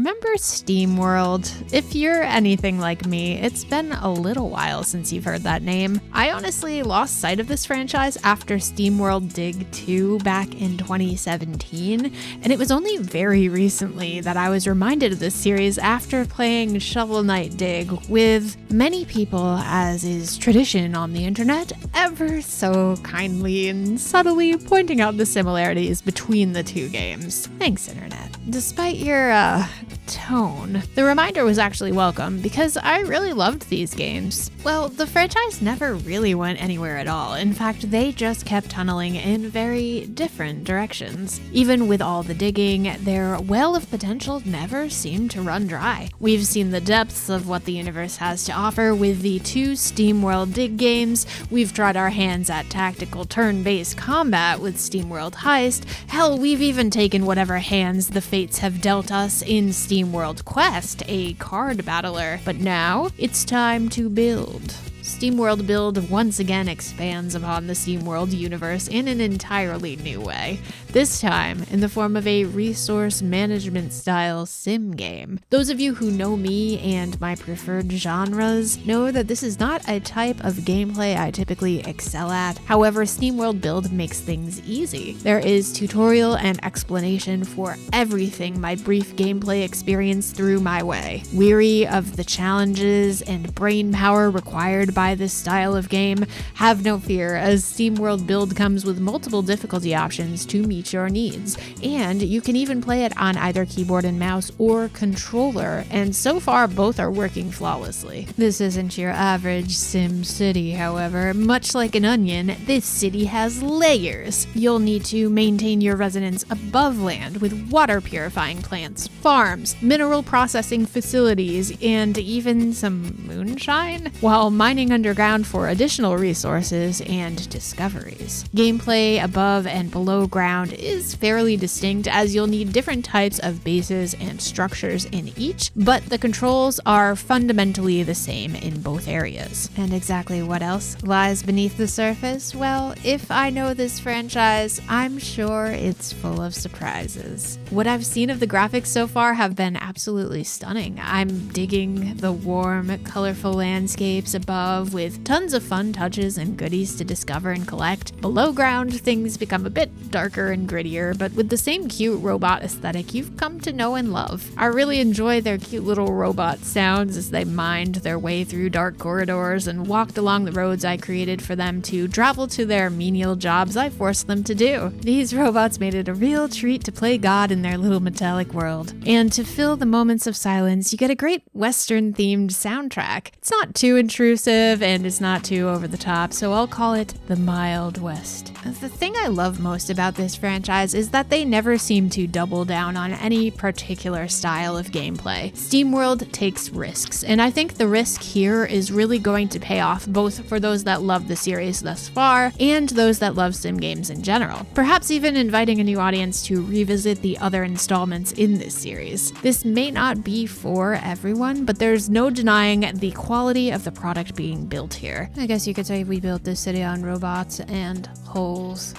remember SteamWorld? If you're anything like me, it's been a little while since you've heard that name. I honestly lost sight of this franchise after SteamWorld Dig 2 back in 2017, and it was only very recently that I was reminded of this series after playing Shovel Knight Dig with many people, as is tradition on the internet, ever so kindly and subtly pointing out the similarities between the two games. Thanks, internet. Despite your, tone, the reminder was actually welcome because I really loved these games. Well, the franchise never really went anywhere at all. In fact, they just kept tunneling in very different directions. Even with all the digging, their well of potential never seemed to run dry. We've seen the depths of what the universe has to offer with the 2 SteamWorld Dig games. We've tried our hands at tactical turn-based combat with SteamWorld Heist. Hell, we've even taken whatever hands the fates have dealt us in SteamWorld Quest, a card battler. But now, it's time to build. SteamWorld Build once again expands upon the SteamWorld universe in an entirely new way, this time in the form of a resource management style sim game. Those of you who know me and my preferred genres know that this is not a type of gameplay I typically excel at. However, SteamWorld Build makes things easy. There is tutorial and explanation for everything my brief gameplay experience threw my way. Weary of the challenges and brain power required by this style of game? Have no fear, as SteamWorld Build comes with multiple difficulty options to meet your needs, and you can even play it on either keyboard and mouse or controller, and so far both are working flawlessly. This isn't your average Sim City, however. Much like an onion, this city has layers. You'll need to maintain your residence above land with water purifying plants, farms, mineral processing facilities, and even some moonshine, while mining underground for additional resources and discoveries. Gameplay above and below ground is fairly distinct, as you'll need different types of bases and structures in each, but the controls are fundamentally the same in both areas. And exactly what else lies beneath the surface? Well, if I know this franchise, I'm sure it's full of surprises. What I've seen of the graphics so far have been absolutely stunning. I'm digging the warm, colorful landscapes above, with tons of fun touches and goodies to discover and collect. Below ground, things become a bit darker and grittier, but with the same cute robot aesthetic you've come to know and love. I really enjoy their cute little robot sounds as they mined their way through dark corridors and walked along the roads I created for them to travel to their menial jobs I forced them to do. These robots made it a real treat to play God in their little metallic world. And to fill the moments of silence, you get a great Western-themed soundtrack. It's not too intrusive, and it's not too over the top, so I'll call it the Mild West. The thing I love most about this franchise is that they never seem to double down on any particular style of gameplay. SteamWorld takes risks, and I think the risk here is really going to pay off both for those that love the series thus far and those that love sim games in general. Perhaps even inviting a new audience to revisit the other installments in this series. This may not be for everyone, but there's no denying the quality of the product being built here. I guess you could say we built this city on robots and holes.